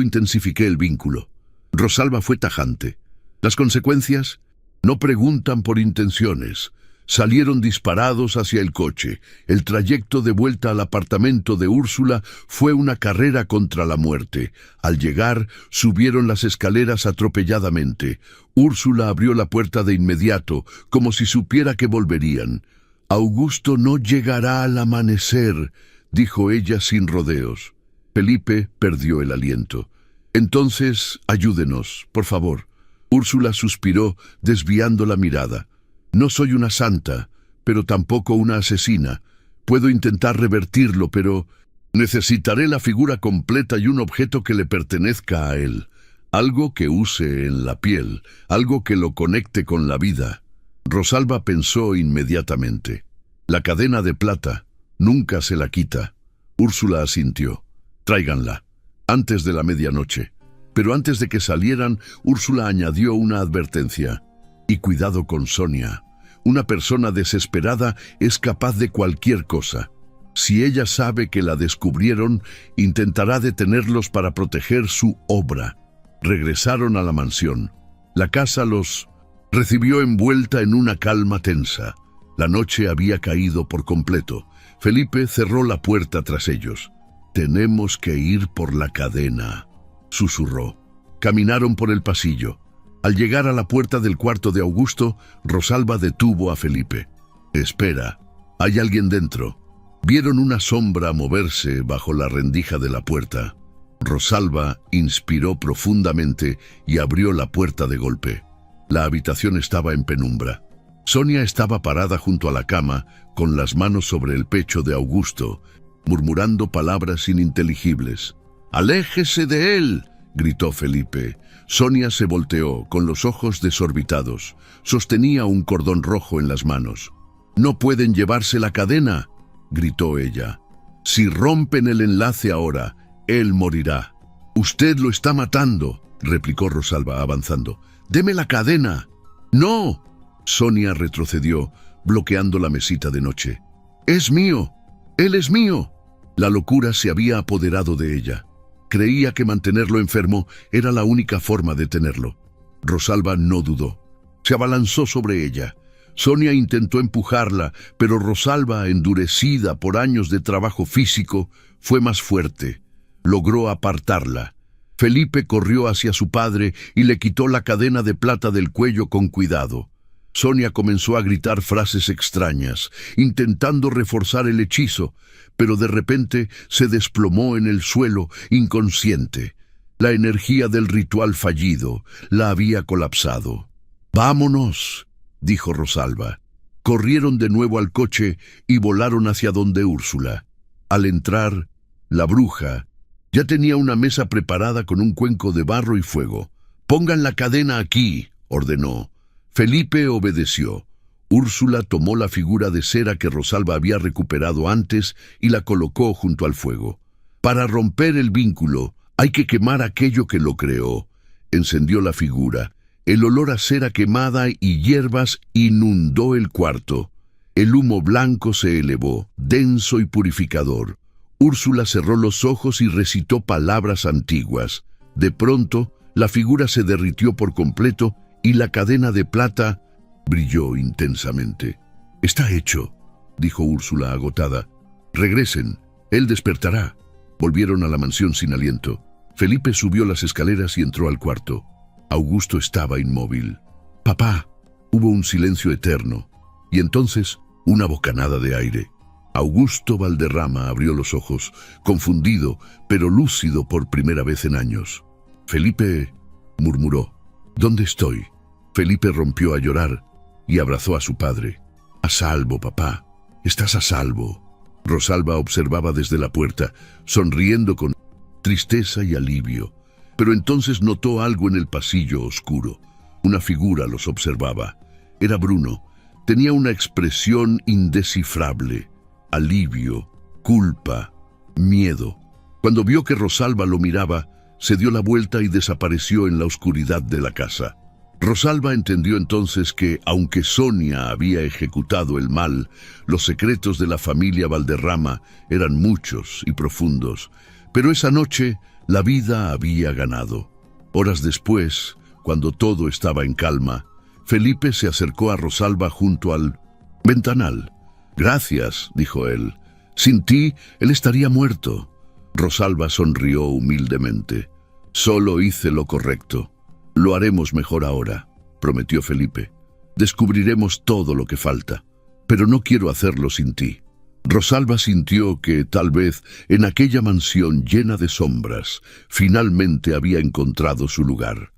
intensifiqué el vínculo». Rosalba fue tajante. «¿Las consecuencias?». «No preguntan por intenciones». Salieron disparados hacia el coche. El trayecto de vuelta al apartamento de Úrsula fue una carrera contra la muerte. Al llegar, subieron las escaleras atropelladamente. Úrsula abrió la puerta de inmediato, como si supiera que volverían. «Augusto no llegará al amanecer», dijo ella sin rodeos. Felipe perdió el aliento. «Entonces, ayúdenos, por favor». Úrsula suspiró, desviando la mirada. «No soy una santa, pero tampoco una asesina. Puedo intentar revertirlo, pero necesitaré la figura completa y un objeto que le pertenezca a él. Algo que use en la piel, algo que lo conecte con la vida». Rosalba pensó inmediatamente. «La cadena de plata. Nunca se la quita». Úrsula asintió. «Tráiganla. Antes de la medianoche». Pero antes de que salieran, Úrsula añadió una advertencia. «Y cuidado con Sonia. Una persona desesperada es capaz de cualquier cosa. Si ella sabe que la descubrieron, intentará detenerlos para proteger su obra». Regresaron a la mansión. La casa los Recibió envuelta en una calma tensa. La noche había caído por completo. Felipe cerró la puerta tras ellos. «Tenemos que ir por la cadena», susurró. Caminaron por el pasillo. Al llegar a la puerta del cuarto de Augusto, Rosalba detuvo a Felipe. «Espera, hay alguien dentro». Vieron una sombra moverse bajo la rendija de la puerta. Rosalba inspiró profundamente y abrió la puerta de golpe. La habitación estaba en penumbra. Sonia estaba parada junto a la cama, con las manos sobre el pecho de Augusto, murmurando palabras ininteligibles. «¡Aléjese de él!», gritó Felipe. Sonia se volteó, con los ojos desorbitados. Sostenía un cordón rojo en las manos. «¡No pueden llevarse la cadena!», gritó ella. «Si rompen el enlace ahora, él morirá». «Usted lo está matando», replicó Rosalba avanzando. «¡Deme la cadena!». «¡No!». Sonia retrocedió, bloqueando la mesita de noche. «¡Es mío! ¡Él es mío!». La locura se había apoderado de ella. Creía que mantenerlo enfermo era la única forma de tenerlo. Rosalba no dudó. Se abalanzó sobre ella. Sonia intentó empujarla, pero Rosalba, endurecida por años de trabajo físico, fue más fuerte. Logró apartarla. Felipe corrió hacia su padre y le quitó la cadena de plata del cuello con cuidado. Sonia comenzó a gritar frases extrañas, intentando reforzar el hechizo, pero de repente se desplomó en el suelo, inconsciente. La energía del ritual fallido la había colapsado. «¡Vámonos!», dijo Rosalba. Corrieron de nuevo al coche y volaron hacia donde Úrsula. Al entrar, la bruja ya tenía una mesa preparada con un cuenco de barro y fuego. «Pongan la cadena aquí», ordenó. Felipe obedeció. Úrsula tomó la figura de cera que Rosalba había recuperado antes y la colocó junto al fuego. «Para romper el vínculo, hay que quemar aquello que lo creó». Encendió la figura. El olor a cera quemada y hierbas inundó el cuarto. El humo blanco se elevó, denso y purificador. Úrsula cerró los ojos y recitó palabras antiguas. De pronto, la figura se derritió por completo y la cadena de plata brilló intensamente. «Está hecho», dijo Úrsula agotada. «Regresen, él despertará». Volvieron a la mansión sin aliento. Felipe subió las escaleras y entró al cuarto. Augusto estaba inmóvil. «Papá». Hubo un silencio eterno, y entonces una bocanada de aire. Augusto Valderrama abrió los ojos, confundido, pero lúcido por primera vez en años. «Felipe», murmuró. «¿Dónde estoy?». Felipe rompió a llorar y abrazó a su padre. «A salvo, papá. Estás a salvo». Rosalba observaba desde la puerta, sonriendo con tristeza y alivio. Pero entonces notó algo en el pasillo oscuro. Una figura los observaba. Era Bruno. Tenía una expresión indescifrable. Alivio, culpa, miedo. Cuando vio que Rosalba lo miraba, se dio la vuelta y desapareció en la oscuridad de la casa. Rosalba entendió entonces que, aunque Sonia había ejecutado el mal, los secretos de la familia Valderrama eran muchos y profundos. Pero esa noche, la vida había ganado. Horas después, cuando todo estaba en calma, Felipe se acercó a Rosalba junto al ventanal. «Gracias», dijo él. «Sin ti, él estaría muerto». Rosalba sonrió humildemente. «Solo hice lo correcto. Lo haremos mejor ahora», prometió Felipe. «Descubriremos todo lo que falta, pero no quiero hacerlo sin ti». Rosalba sintió que, tal vez, en aquella mansión llena de sombras, finalmente había encontrado su lugar.